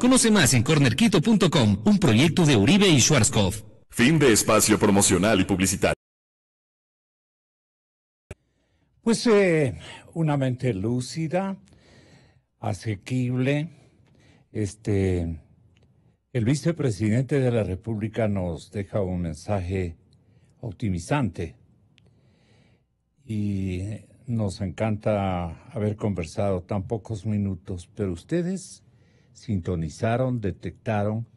Conoce más en cornerquito.com, un proyecto de Uribe y Schwarzkopf. Fin de espacio promocional y publicitario. Pues una mente lúcida, asequible. El vicepresidente de la República nos deja un mensaje optimizante y nos encanta haber conversado tan pocos minutos, pero ustedes sintonizaron, detectaron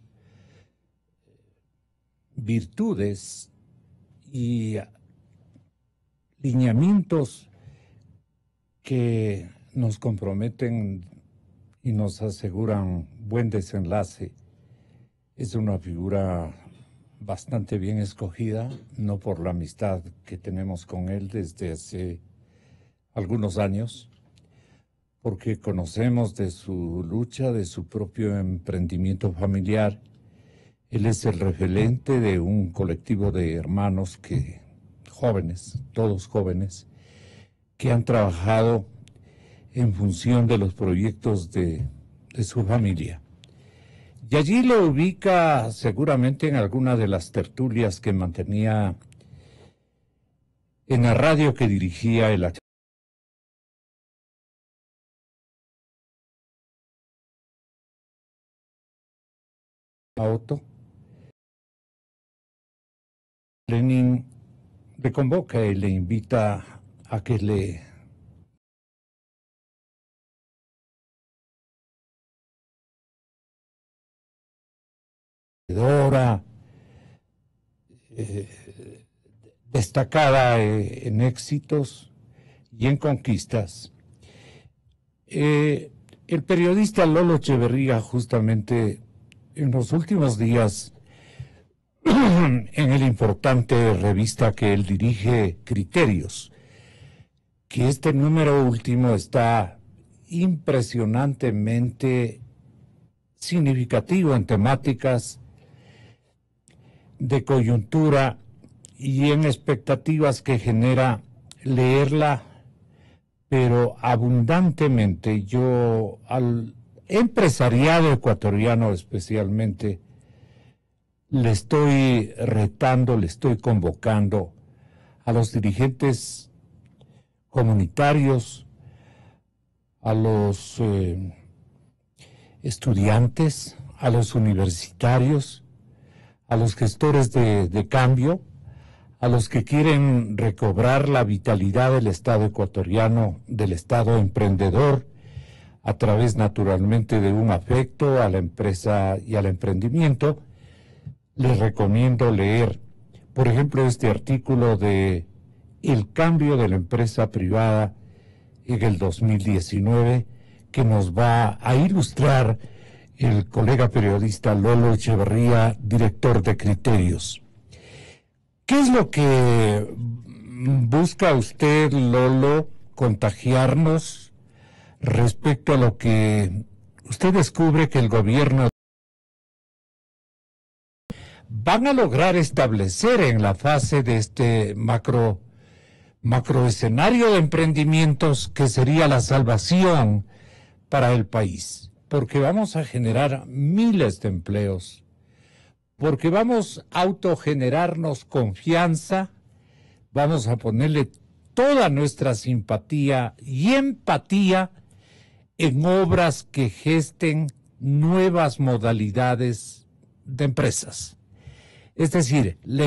virtudes y lineamientos que nos comprometen y nos aseguran buen desenlace. Es una figura bastante bien escogida, no por la amistad que tenemos con él desde hace algunos años, porque conocemos de su lucha, de su propio emprendimiento familiar. Él es el referente de un colectivo de hermanos jóvenes, todos jóvenes, que han trabajado en función de los proyectos de su familia. Y allí lo ubica seguramente en alguna de las tertulias que mantenía en la radio que dirigía el auto. Lenin le convoca y le invita a que le destacada en éxitos y en conquistas. El periodista Lolo Echeverría, justamente en los últimos días, en el importante revista que él dirige, Criterios, que este número último está impresionantemente significativo en temáticas de coyuntura y en expectativas que genera leerla, pero abundantemente. Yo al empresariado ecuatoriano especialmente le estoy retando, le estoy convocando a los dirigentes comunitarios, a los estudiantes, a los universitarios, a los gestores de cambio, a los que quieren recobrar la vitalidad del Estado ecuatoriano, del Estado emprendedor, a través naturalmente de un afecto a la empresa y al emprendimiento. Les recomiendo leer, por ejemplo, este artículo de El cambio de la empresa privada en el 2019, que nos va a ilustrar el colega periodista Lolo Echeverría, director de Criterios. ¿Qué es lo que busca usted, Lolo, contagiarnos respecto a lo que usted descubre que el gobierno van a lograr establecer en la fase de este macroescenario de emprendimientos, que sería la salvación para el país? Porque vamos a generar miles de empleos, porque vamos a autogenerarnos confianza, vamos a ponerle toda nuestra simpatía y empatía en obras que gesten nuevas modalidades de empresas. Es decir, el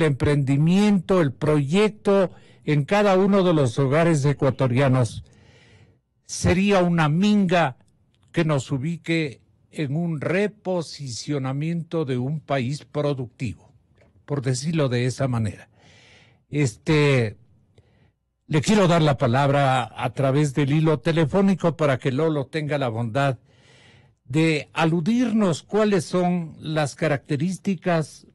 emprendimiento, el proyecto en cada uno de los hogares ecuatorianos sería una minga que nos ubique en un reposicionamiento de un país productivo, por decirlo de esa manera. Le quiero dar la palabra a través del hilo telefónico para que Lolo tenga la bondad de aludirnos cuáles son las características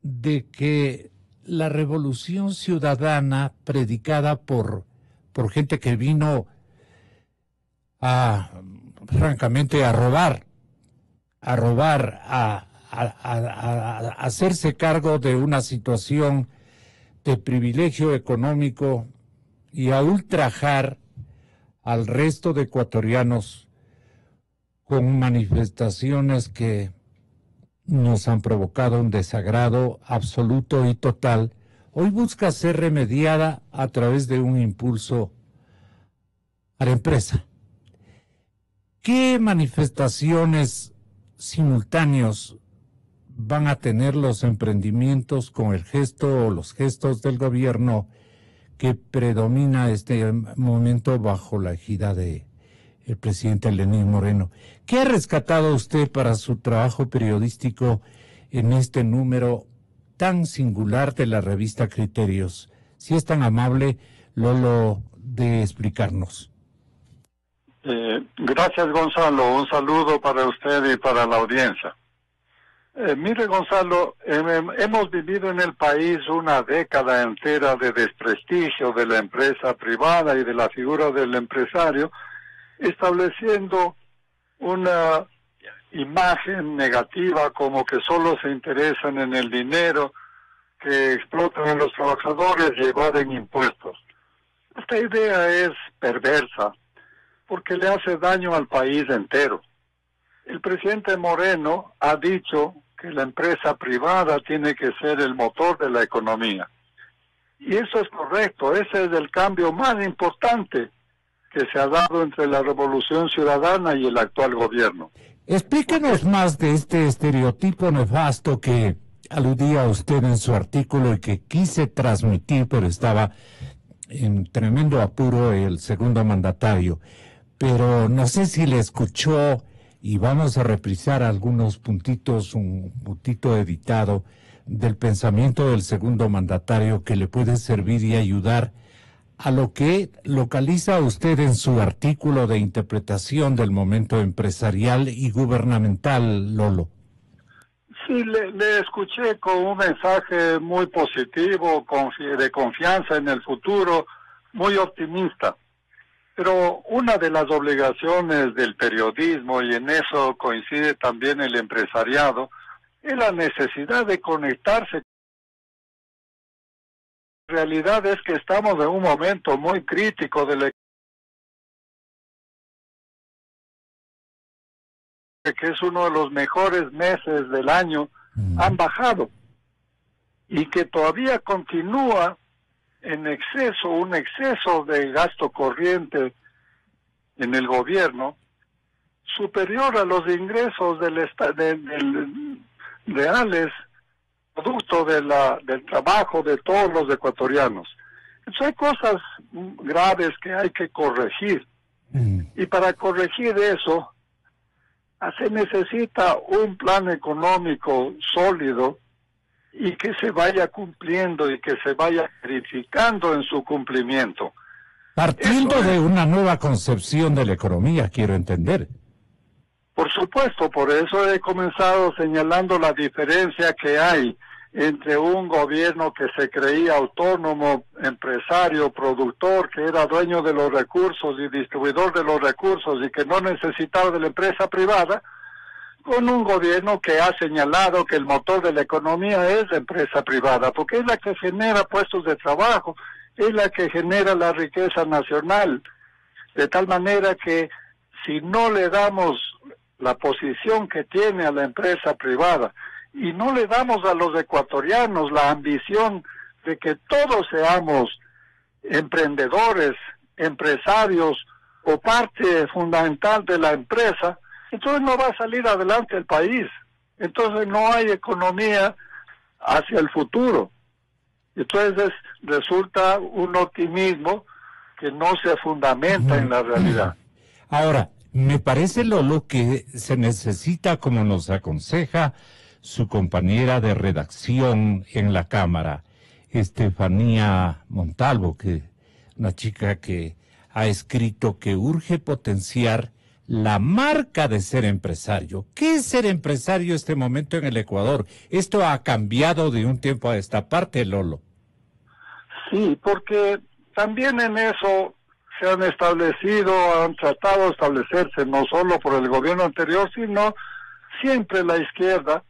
de que la revolución ciudadana predicada por gente que vino francamente a robar, a hacerse cargo de una situación de privilegio económico y a ultrajar al resto de ecuatorianos con manifestaciones que nos han provocado un desagrado absoluto y total, hoy busca ser remediada a través de un impulso a la empresa. ¿Qué manifestaciones simultáneos van a tener los emprendimientos con el gesto o los gestos del gobierno que predomina este momento bajo la ejida de el presidente Lenín Moreno? ¿Qué ha rescatado usted para su trabajo periodístico en este número tan singular de la revista Criterios? Si es tan amable, Lolo, de explicarnos. Gracias, Gonzalo. Un saludo para usted y para la audiencia. Mire, Gonzalo, hemos vivido en el país una década entera de desprestigio de la empresa privada y de la figura del empresario, estableciendo una imagen negativa como que solo se interesan en el dinero, que explotan a los trabajadores y evaden impuestos. Esta idea es perversa porque le hace daño al país entero. El presidente Moreno ha dicho que la empresa privada tiene que ser el motor de la economía. Y eso es correcto, ese es el cambio más importante que se ha dado entre la Revolución Ciudadana y el actual gobierno. Explíquenos más de este estereotipo nefasto que aludía usted en su artículo y que quise transmitir, pero estaba en tremendo apuro el segundo mandatario. Pero no sé si le escuchó y vamos a reprisar algunos puntitos, un puntito editado del pensamiento del segundo mandatario que le puede servir y ayudar a lo que localiza usted en su artículo de interpretación del momento empresarial y gubernamental, Lolo. Sí, le escuché con un mensaje muy positivo, de confianza en el futuro, muy optimista. Pero una de las obligaciones del periodismo, y en eso coincide también el empresariado, es la necesidad de conectarse. La realidad es que estamos en un momento muy crítico de la que es uno de los mejores meses del año, han bajado y que todavía continúa en exceso, un exceso de gasto corriente en el gobierno superior a los ingresos reales, producto del trabajo de todos los ecuatorianos. Entonces hay cosas graves que hay que corregir. Y para corregir eso, se necesita un plan económico sólido y que se vaya cumpliendo y que se vaya verificando en su cumplimiento. Partiendo de una nueva concepción de la economía, quiero entender. Por supuesto, por eso he comenzado señalando la diferencia que hay entre un gobierno que se creía autónomo, empresario, productor, que era dueño de los recursos y distribuidor de los recursos y que no necesitaba de la empresa privada, con un gobierno que ha señalado que el motor de la economía es la empresa privada, porque es la que genera puestos de trabajo, es la que genera la riqueza nacional, de tal manera que si no le damos la posición que tiene a la empresa privada y no le damos a los ecuatorianos la ambición de que todos seamos emprendedores, empresarios o parte fundamental de la empresa, entonces no va a salir adelante el país. Entonces no hay economía hacia el futuro. Entonces resulta un optimismo que no se fundamenta en la realidad. Ahora, me parece, Lolo, que se necesita, como nos aconseja su compañera de redacción en la Cámara, Estefanía Montalvo, una chica que ha escrito que urge potenciar la marca de ser empresario. ¿Qué es ser empresario este momento en el Ecuador? Esto ha cambiado de un tiempo a esta parte, Lolo. Sí, porque también en eso se han tratado de establecerse, no solo por el gobierno anterior, sino siempre la izquierda,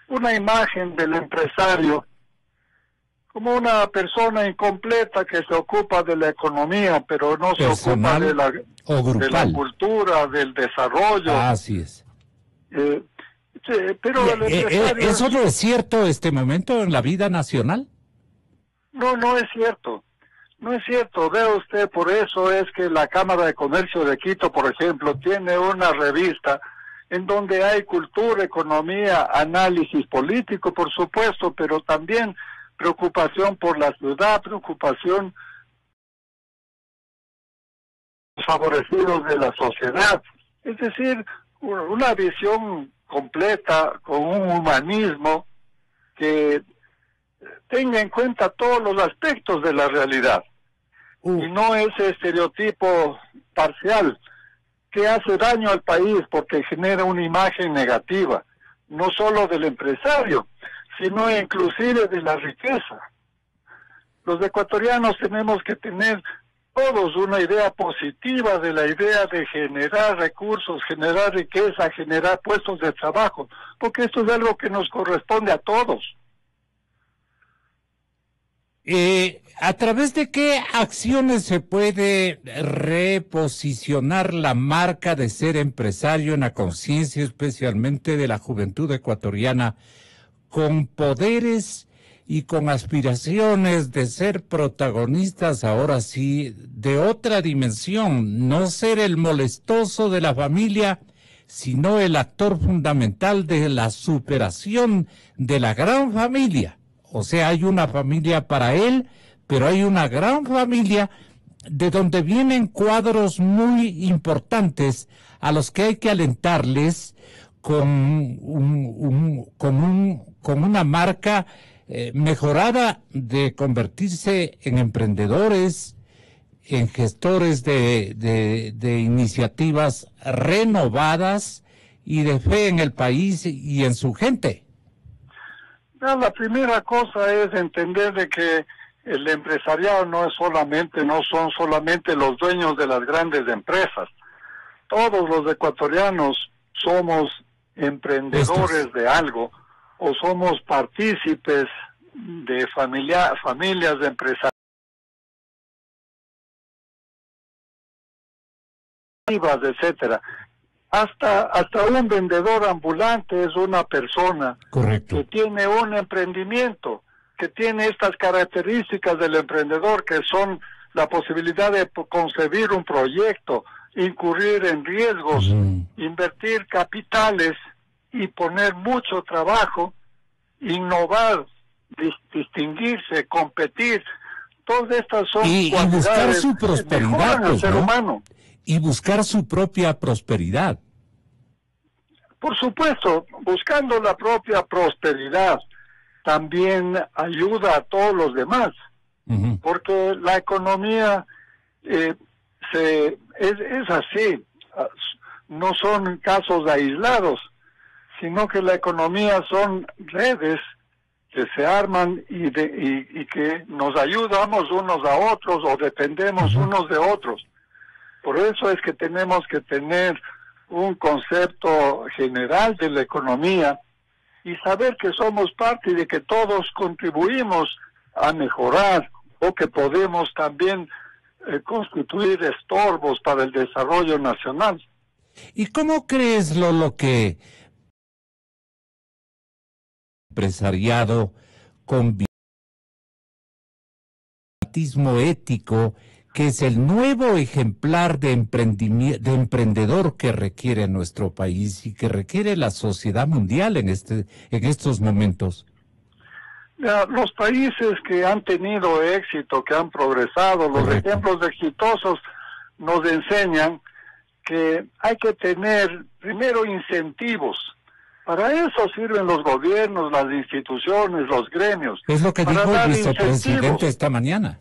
una imagen del empresario como una persona incompleta que se ocupa de la economía, pero no se ocupa ¿Personal o de la grupal? cultura, del desarrollo. Así es. Sí, pero el empresario... ¿Eso no es cierto este momento en la vida nacional? No, no es cierto. No es cierto. Vea usted, por eso es que la Cámara de Comercio de Quito, por ejemplo, tiene una revista en donde hay cultura, economía, análisis político, por supuesto, pero también preocupación por la ciudad, preocupación favorecidos de la sociedad. Es decir, una visión completa, con un humanismo que tenga en cuenta todos los aspectos de la realidad. Y no ese estereotipo parcial que hace daño al país porque genera una imagen negativa, no solo del empresario, sino inclusive de la riqueza. Los ecuatorianos tenemos que tener todos una idea positiva de la idea de generar recursos, generar riqueza, generar puestos de trabajo, porque esto es algo que nos corresponde a todos. ¿A través de qué acciones se puede reposicionar la marca de ser empresario en la conciencia, especialmente de la juventud ecuatoriana, con poderes y con aspiraciones de ser protagonistas, ahora sí, de otra dimensión? No ser el molestoso de la familia, sino el actor fundamental de la superación de la gran familia. O sea, hay una familia para él, pero hay una gran familia de donde vienen cuadros muy importantes a los que hay que alentarles con una marca mejorada de convertirse en emprendedores, en gestores de iniciativas renovadas y de fe en el país y en su gente. La primera cosa es entender de que el empresariado no son solamente los dueños de las grandes empresas. Todos los ecuatorianos somos emprendedores de algo o somos partícipes de familias de empresarios, etcétera. Hasta un vendedor ambulante es una persona que tiene un emprendimiento, que tiene estas características del emprendedor, que son la posibilidad de concebir un proyecto, incurrir en riesgos, invertir capitales y poner mucho trabajo, innovar, distinguirse, competir. Todas estas son cualidades que mejoran al ser humano. Y buscar su propia prosperidad. Por supuesto, buscando la propia prosperidad también ayuda a todos los demás, porque la economía es así, no son casos aislados, sino que la economía son redes que se arman y que nos ayudamos unos a otros o dependemos unos de otros. Por eso es que tenemos que tener un concepto general de la economía y saber que somos parte y de que todos contribuimos a mejorar o que podemos también constituir estorbos para el desarrollo nacional. ¿Y cómo crees, Lolo, que empresariado con biatismo ético, que es el nuevo ejemplar de emprendedor que requiere nuestro país y que requiere la sociedad mundial en estos momentos? Los países que han tenido éxito, que han progresado, los ejemplos exitosos nos enseñan que hay que tener primero incentivos. Para eso sirven los gobiernos, las instituciones, los gremios. Es lo que dijo el vicepresidente esta mañana.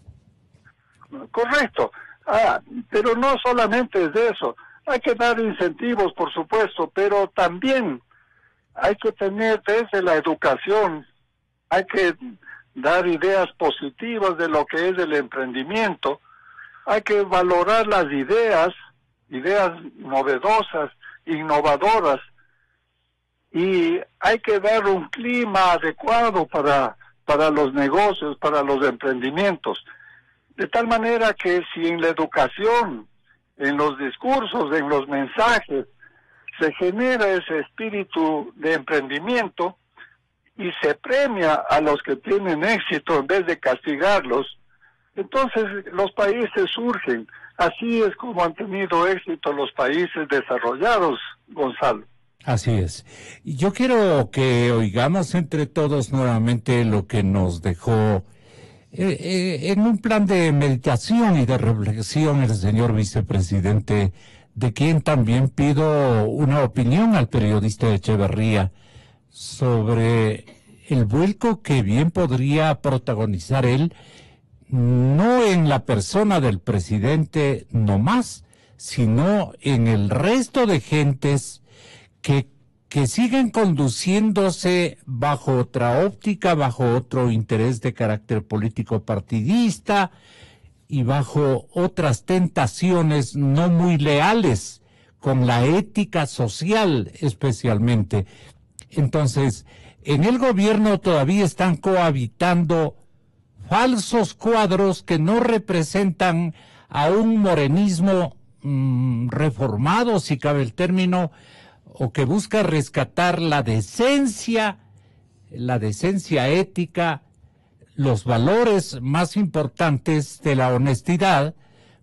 Correcto, pero no solamente es de eso, hay que dar incentivos, por supuesto, pero también hay que tener desde la educación, hay que dar ideas positivas de lo que es el emprendimiento, hay que valorar las ideas novedosas, innovadoras, y hay que dar un clima adecuado para para los negocios, para los emprendimientos. De tal manera que si en la educación, en los discursos, en los mensajes, se genera ese espíritu de emprendimiento y se premia a los que tienen éxito en vez de castigarlos, entonces los países surgen. Así es como han tenido éxito los países desarrollados, Gonzalo. Así es. Y yo quiero que oigamos entre todos nuevamente lo que nos dejó en un plan de meditación y de reflexión el señor vicepresidente, de quien también pido una opinión al periodista Echeverría sobre el vuelco que bien podría protagonizar él, no en la persona del presidente nomás, sino en el resto de gentes que siguen conduciéndose bajo otra óptica, bajo otro interés de carácter político partidista y bajo otras tentaciones no muy leales con la ética social especialmente. Entonces, en el gobierno todavía están cohabitando falsos cuadros que no representan a un morenismo reformado, si cabe el término, o que busca rescatar la decencia ética, los valores más importantes de la honestidad,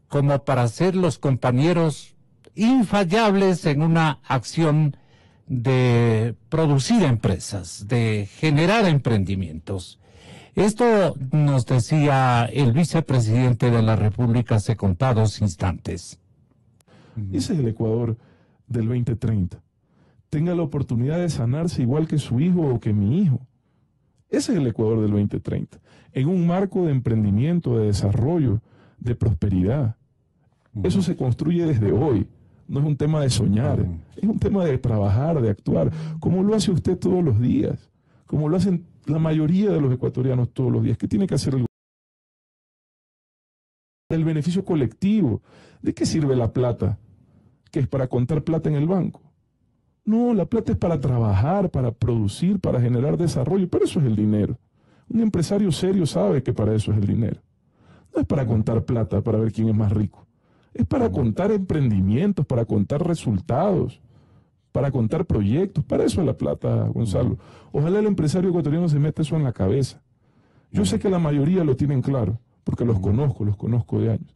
como para ser los compañeros infallables en una acción de producir empresas, de generar emprendimientos. Esto nos decía el vicepresidente de la República hace contados instantes. Ese es el Ecuador del 2030. Tenga la oportunidad de sanarse igual que su hijo o que mi hijo. Ese es el Ecuador del 2030. En un marco de emprendimiento, de desarrollo, de prosperidad. Eso se construye desde hoy. No es un tema de soñar, es un tema de trabajar, de actuar, como lo hace usted todos los días, como lo hacen la mayoría de los ecuatorianos todos los días. ¿Qué tiene que hacer el beneficio colectivo? ¿De qué sirve la plata? ¿Que es para contar plata en el banco? No, la plata es para trabajar, para producir, para generar desarrollo, pero eso es el dinero. Un empresario serio sabe que para eso es el dinero. No es para contar plata, para ver quién es más rico. Es para contar emprendimientos, para contar resultados, para contar proyectos. Para eso es la plata, Gonzalo. Ojalá el empresario ecuatoriano se meta eso en la cabeza. Yo sé que la mayoría lo tienen claro, porque los conozco de años.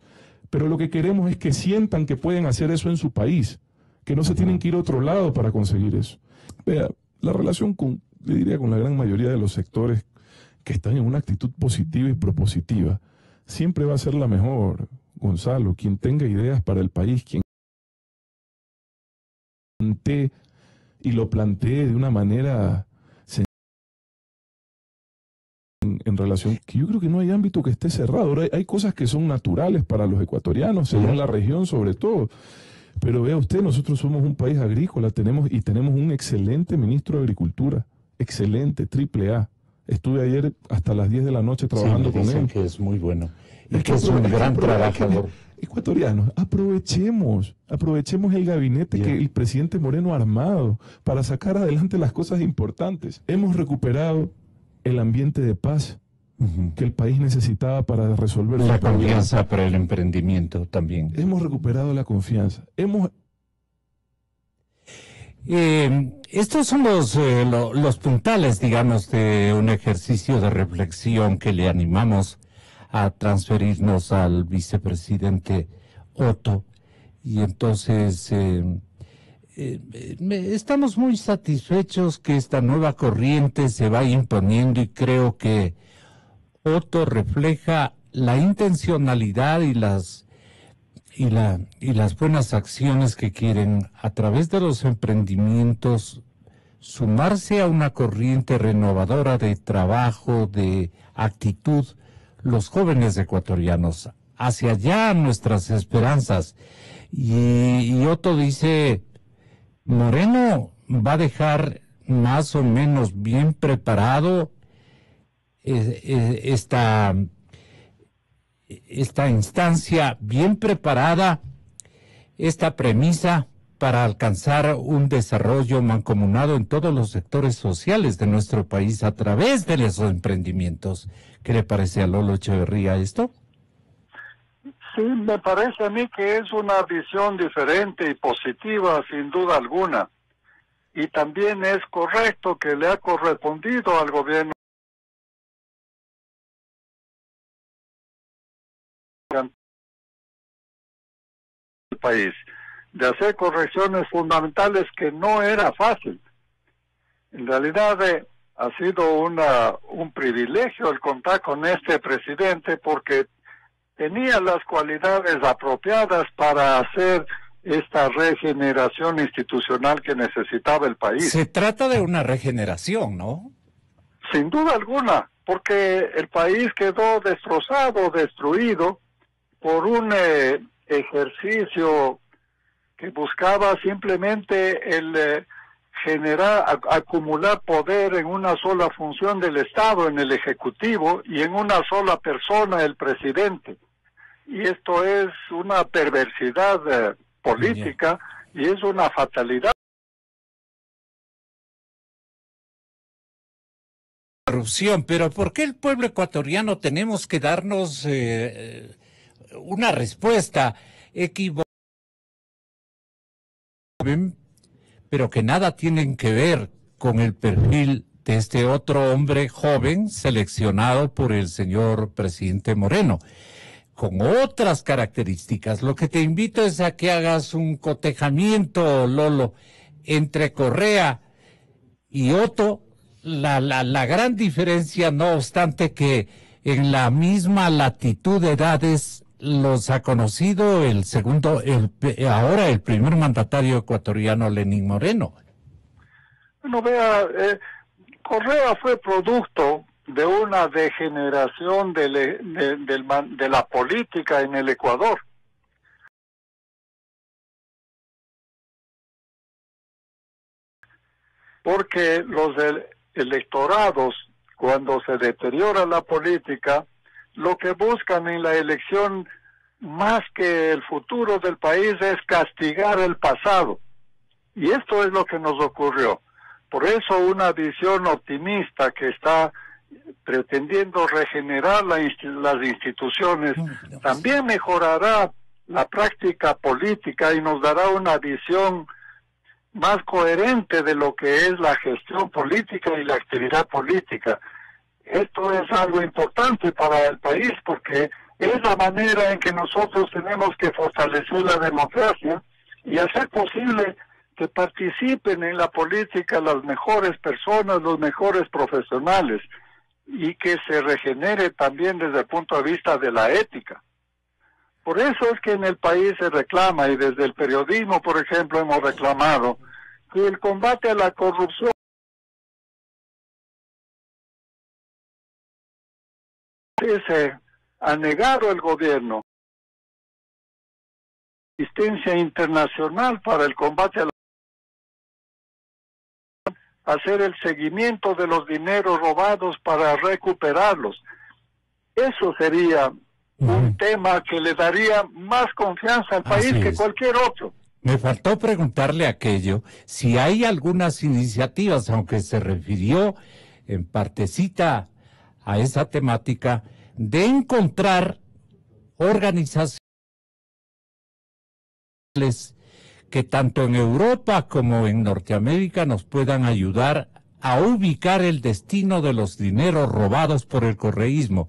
Pero lo que queremos es que sientan que pueden hacer eso en su país, que no se tienen que ir a otro lado para conseguir eso. Vea, la relación le diría, con la gran mayoría de los sectores que están en una actitud positiva y propositiva, siempre va a ser la mejor, Gonzalo. Quien tenga ideas para el país, quien lo plantee de una manera en relación, que yo creo que no hay ámbito que esté cerrado. Ahora, hay cosas que son naturales para los ecuatorianos, en la región sobre todo. Pero vea usted, nosotros somos un país agrícola, tenemos un excelente ministro de Agricultura, excelente, AAA. Estuve ayer hasta las 10 de la noche trabajando con él. Que es muy bueno y que es un gran trabajador. Ecuatorianos, aprovechemos el gabinete que el presidente Moreno ha armado para sacar adelante las cosas importantes. Hemos recuperado el ambiente de paz que el país necesitaba para resolver la confianza para el emprendimiento también. Hemos recuperado la confianza. Estos son los puntales, digamos, de un ejercicio de reflexión que le animamos a transferirnos al vicepresidente Otto. Y entonces estamos muy satisfechos que esta nueva corriente se va imponiendo, y creo que Otto refleja la intencionalidad y las buenas acciones que quieren, a través de los emprendimientos, sumarse a una corriente renovadora de trabajo, de actitud, los jóvenes ecuatorianos. Hacia allá nuestras esperanzas. Y Otto dice, Moreno va a dejar más o menos bien preparado esta instancia, bien preparada, esta premisa para alcanzar un desarrollo mancomunado en todos los sectores sociales de nuestro país a través de esos emprendimientos. ¿Qué le parece a Lolo Echeverría esto? Sí, me parece a mí que es una visión diferente y positiva, sin duda alguna. Y también es correcto que le ha correspondido al gobierno del país de hacer correcciones fundamentales que no era fácil. En realidad ha sido un privilegio el contar con este presidente porque tenía las cualidades apropiadas para hacer esta regeneración institucional que necesitaba el país. Se trata de una regeneración, ¿no? Sin duda alguna, porque el país quedó destrozado, destruido por un ejercicio que buscaba simplemente el acumular poder en una sola función del Estado, en el Ejecutivo, y en una sola persona, el presidente. Y esto es una perversidad política y es una fatalidad. Corrupción, pero ¿por qué el pueblo ecuatoriano tenemos que darnos una respuesta equivocada, pero que nada tienen que ver con el perfil de este otro hombre joven seleccionado por el señor presidente Moreno, con otras características? Lo que te invito es a que hagas un cotejamiento, Lolo, entre Correa y Otto. La gran diferencia, no obstante que en la misma latitud de edades los ha conocido ahora el primer mandatario ecuatoriano, Lenín Moreno. Bueno, vea, Correa fue producto de una degeneración de la política en el Ecuador. Porque los electorados, cuando se deteriora la política, lo que buscan en la elección, más que el futuro del país, es castigar el pasado. Y esto es lo que nos ocurrió. Por eso una visión optimista que está pretendiendo regenerar las instituciones también mejorará la práctica política y nos dará una visión más coherente de lo que es la gestión política y la actividad política. Esto es algo importante para el país porque es la manera en que nosotros tenemos que fortalecer la democracia y hacer posible que participen en la política las mejores personas, los mejores profesionales, y que se regenere también desde el punto de vista de la ética. Por eso es que en el país se reclama, y desde el periodismo, por ejemplo, hemos reclamado que el combate a la corrupción se ha negado el gobierno asistencia internacional para el combate a la hacer el seguimiento de los dineros robados para recuperarlos. Eso sería un tema que le daría más confianza al país que cualquier otro. Me faltó preguntarle aquello, si hay algunas iniciativas, aunque se refirió en partecita a esa temática, de encontrar organizaciones que tanto en Europa como en Norteamérica nos puedan ayudar a ubicar el destino de los dineros robados por el correísmo.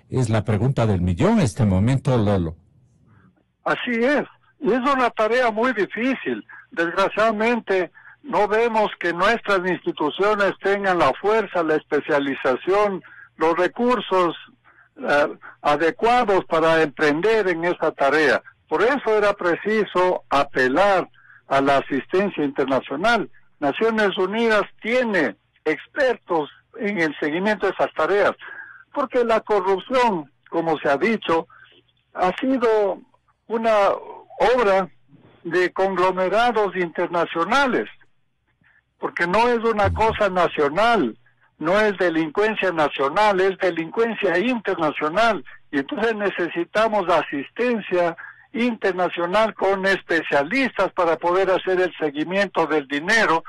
Es la pregunta del millón en este momento, Lolo. Así es, y es una tarea muy difícil. Desgraciadamente, no vemos que nuestras instituciones tengan la fuerza, la especialización, los recursos adecuados para emprender en esta tarea. Por eso era preciso apelar a la asistencia internacional. Naciones Unidas tiene expertos en el seguimiento de esas tareas, porque la corrupción, como se ha dicho, ha sido una obra de conglomerados internacionales, porque no es una cosa nacional, no es delincuencia nacional, es delincuencia internacional, y entonces necesitamos asistencia internacional con especialistas para poder hacer el seguimiento del dinero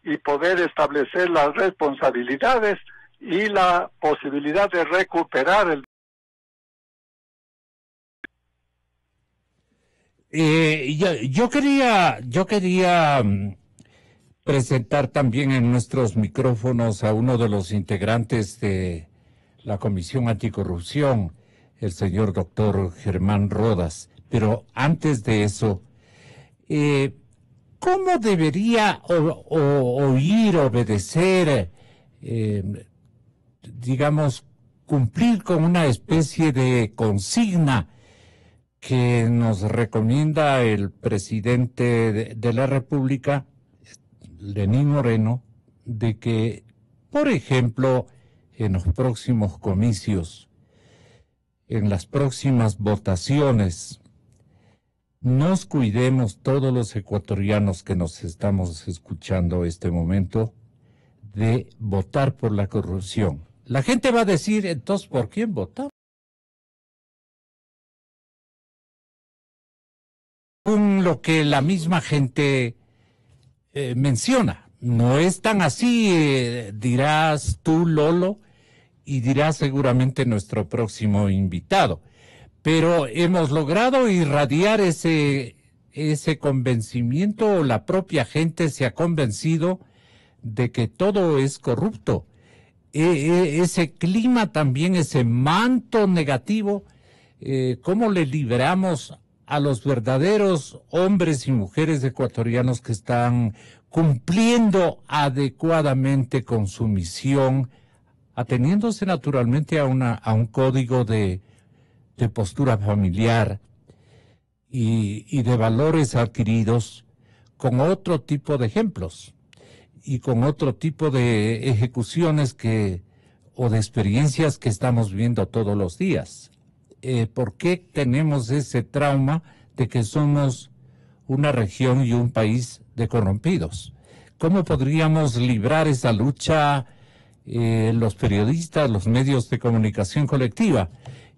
y poder establecer las responsabilidades y la posibilidad de recuperar el yo quería presentar también en nuestros micrófonos a uno de los integrantes de la Comisión Anticorrupción, el señor doctor Germán Rodas. Pero antes de eso, ¿cómo debería oír, obedecer, digamos, cumplir con una especie de consigna que nos recomienda el presidente de la República, Lenín Moreno, de que, por ejemplo, en los próximos comicios, en las próximas votaciones, nos cuidemos todos los ecuatorianos que nos estamos escuchando este momento de votar por la corrupción? La gente va a decir, entonces, ¿por quién votamos? Según lo que la misma gente menciona. No es tan así, dirás tú, Lolo, y dirá seguramente nuestro próximo invitado. Pero hemos logrado irradiar ese convencimiento, o la propia gente se ha convencido de que todo es corrupto. Ese clima también, ese manto negativo, ¿cómo le liberamos a los verdaderos hombres y mujeres ecuatorianos que están cumpliendo adecuadamente con su misión, ateniéndose naturalmente a un código de postura familiar y de valores adquiridos con otro tipo de ejemplos y con otro tipo de ejecuciones o de experiencias que estamos viendo todos los días? ¿Por qué tenemos ese trauma de que somos una región y un país de corrompidos? ¿Cómo podríamos librar esa lucha los periodistas, los medios de comunicación colectiva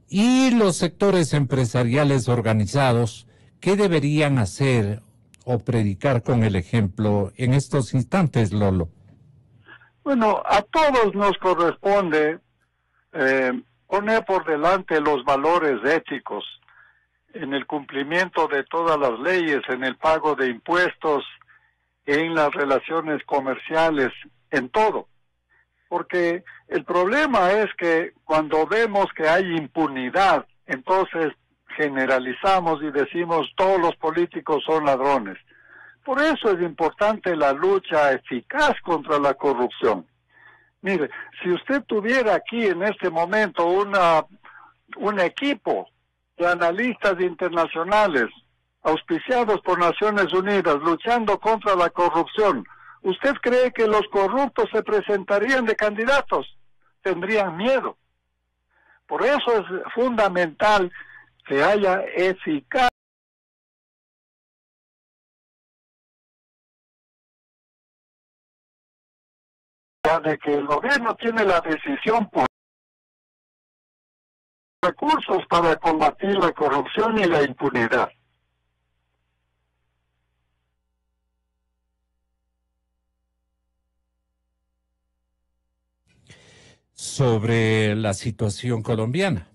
y los sectores empresariales organizados? ¿Qué deberían hacer o predicar con el ejemplo en estos instantes, Lolo? Bueno, a todos nos corresponde poner por delante los valores éticos en el cumplimiento de todas las leyes, en el pago de impuestos, en las relaciones comerciales, en todo. Porque el problema es que cuando vemos que hay impunidad, entonces generalizamos y decimos todos los políticos son ladrones. Por eso es importante la lucha eficaz contra la corrupción. Mire, si usted tuviera aquí en este momento un equipo de analistas internacionales auspiciados por Naciones Unidas luchando contra la corrupción, ¿usted cree que los corruptos se presentarían de candidatos? Tendrían miedo. Por eso es fundamental que haya eficacia de que el gobierno tiene la decisión por recursos para combatir la corrupción y la impunidad. Sobre la situación colombiana.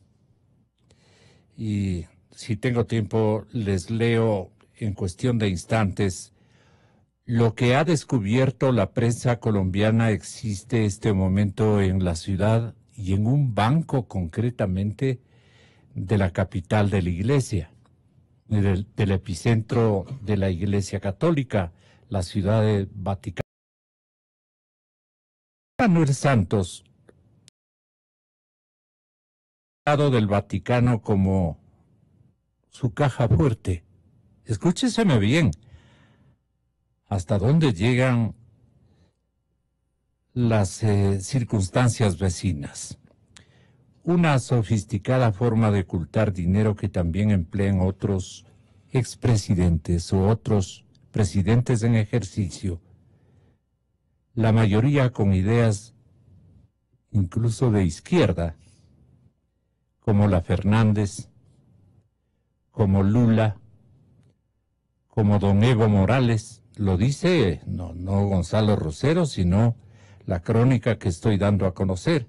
Y si tengo tiempo, les leo en cuestión de instantes lo que ha descubierto la prensa colombiana. Existe este momento en la ciudad y en un banco concretamente de la capital de la iglesia, del epicentro de la Iglesia Católica, la ciudad de Vaticano. Manuel Santos, del Vaticano como su caja fuerte. Escúcheseme bien. ¿Hasta dónde llegan las circunstancias vecinas? Una sofisticada forma de ocultar dinero que también emplean otros expresidentes o otros presidentes en ejercicio, la mayoría con ideas incluso de izquierda, como la Fernández, como Lula, como don Evo Morales. Lo dice no Gonzalo Rosero, sino la crónica que estoy dando a conocer,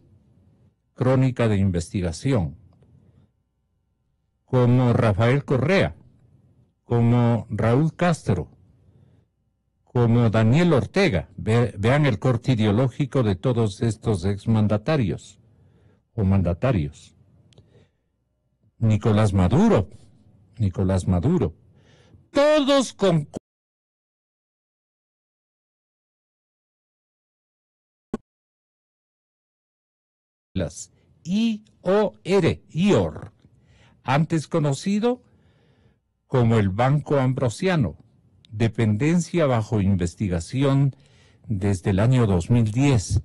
crónica de investigación, como Rafael Correa, como Raúl Castro, como Daniel Ortega. Vean el corte ideológico de todos estos exmandatarios o mandatarios. Nicolás Maduro, todos con las IOR, antes conocido como el Banco Ambrosiano, dependencia bajo investigación desde el año 2010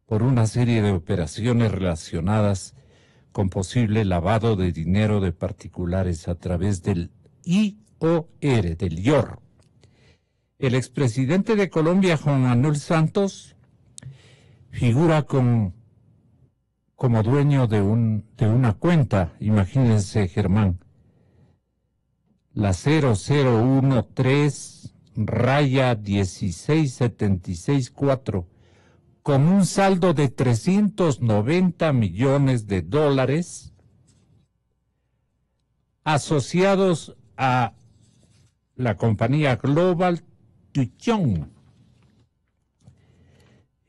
por una serie de operaciones relacionadas con posible lavado de dinero de particulares a través del IOR, del IOR. El expresidente de Colombia, Juan Manuel Santos, figura como dueño de una cuenta, imagínense, Germán, la 0013-16764, con un saldo de $390 millones asociados a la compañía Global Tuchon.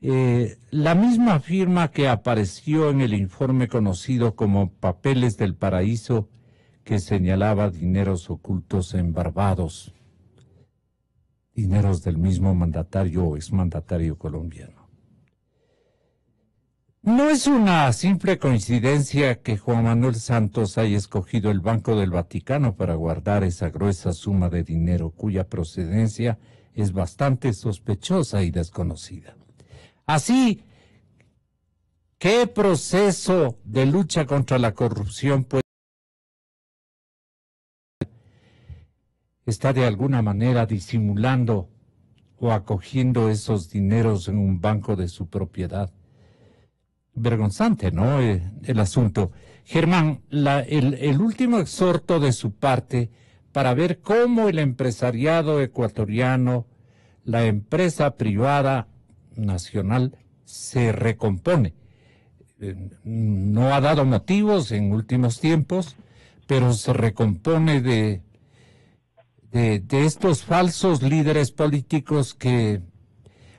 La misma firma que apareció en el informe conocido como Papeles del Paraíso, que señalaba dineros ocultos en Barbados, dineros del mismo mandatario o exmandatario colombiano. No es una simple coincidencia que Juan Manuel Santos haya escogido el Banco del Vaticano para guardar esa gruesa suma de dinero cuya procedencia es bastante sospechosa y desconocida. Así, ¿qué proceso de lucha contra la corrupción está de alguna manera disimulando o acogiendo esos dineros en un banco de su propiedad? Vergonzante, ¿no? El asunto. Germán, el último exhorto de su parte para ver cómo el empresariado ecuatoriano, la empresa privada nacional, se recompone. No ha dado motivos en últimos tiempos, pero se recompone de estos falsos líderes políticos que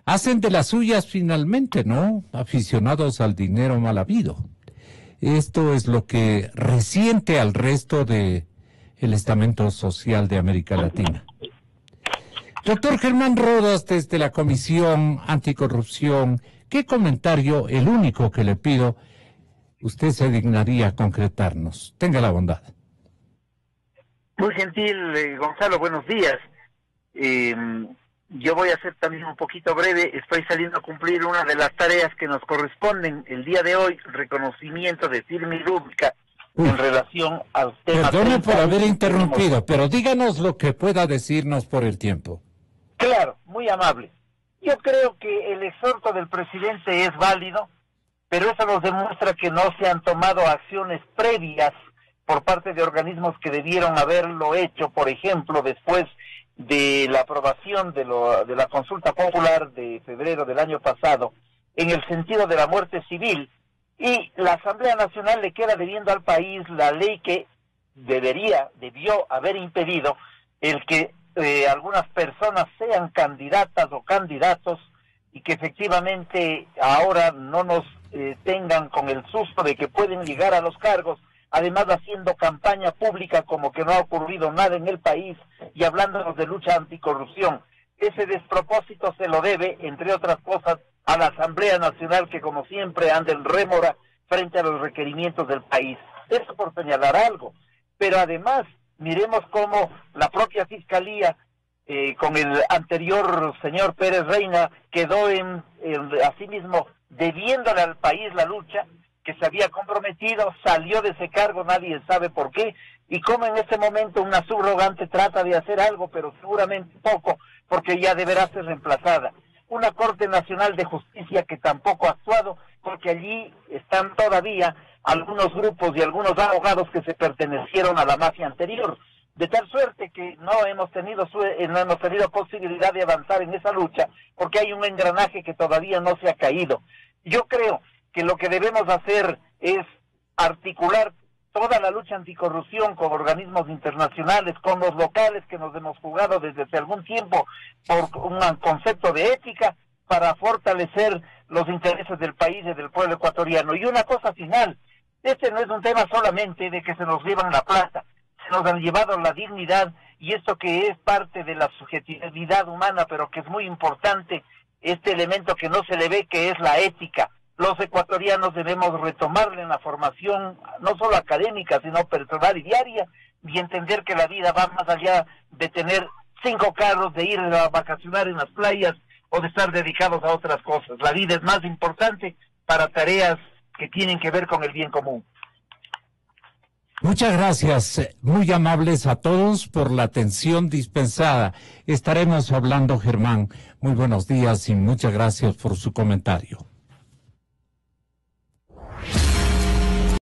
hacen de las suyas finalmente, ¿no? Aficionados al dinero mal habido. Esto es lo que resiente al resto del estamento social de América Latina. Doctor Germán Rodas, desde la Comisión Anticorrupción, ¿qué comentario, el único que le pido, usted se dignaría a concretarnos? Tenga la bondad. Muy gentil, Gonzalo, buenos días. Yo voy a ser también un poquito breve. Estoy saliendo a cumplir una de las tareas que nos corresponden el día de hoy, reconocimiento de firma y rúbrica en relación al tema. Perdone por haber interrumpido, pero díganos lo que pueda decirnos por el tiempo. Claro, muy amable. Yo creo que el exhorto del presidente es válido, pero eso nos demuestra que no se han tomado acciones previas por parte de organismos que debieron haberlo hecho, por ejemplo, después de la aprobación de la consulta popular de febrero del año pasado, en el sentido de la muerte civil, y la Asamblea Nacional le queda debiendo al país la ley que debió haber impedido el que algunas personas sean candidatas o candidatos y que efectivamente ahora no nos tengan con el susto de que pueden llegar a los cargos, además haciendo campaña pública como que no ha ocurrido nada en el país y hablándonos de lucha anticorrupción. Ese despropósito se lo debe, entre otras cosas, a la Asamblea Nacional, que como siempre anda en rémora frente a los requerimientos del país. Eso por señalar algo. Pero además, miremos cómo la propia Fiscalía, con el anterior señor Pérez Reina, quedó asimismo debiéndole al país la lucha que se había comprometido, salió de ese cargo, nadie sabe por qué, y como en este momento una subrogante trata de hacer algo, pero seguramente poco, porque ya deberá ser reemplazada. Una Corte Nacional de Justicia que tampoco ha actuado, porque allí están todavía algunos grupos y algunos abogados que se pertenecieron a la mafia anterior, de tal suerte que no hemos tenido posibilidad de avanzar en esa lucha, porque hay un engranaje que todavía no se ha caído. Yo creo que lo que debemos hacer es articular toda la lucha anticorrupción con organismos internacionales, con los locales que nos hemos jugado desde hace algún tiempo por un concepto de ética para fortalecer los intereses del país y del pueblo ecuatoriano. Y una cosa final, este no es un tema solamente de que se nos llevan la plata, se nos han llevado la dignidad, y esto que es parte de la subjetividad humana, pero que es muy importante, este elemento que no se le ve, que es la ética. Los ecuatorianos debemos retomarle en la formación, no solo académica, sino personal y diaria, y entender que la vida va más allá de tener 5 carros, de ir a vacacionar en las playas o de estar dedicados a otras cosas. La vida es más importante para tareas que tienen que ver con el bien común. Muchas gracias, muy amables a todos por la atención dispensada. Estaremos hablando, Germán. Muy buenos días y muchas gracias por su comentario.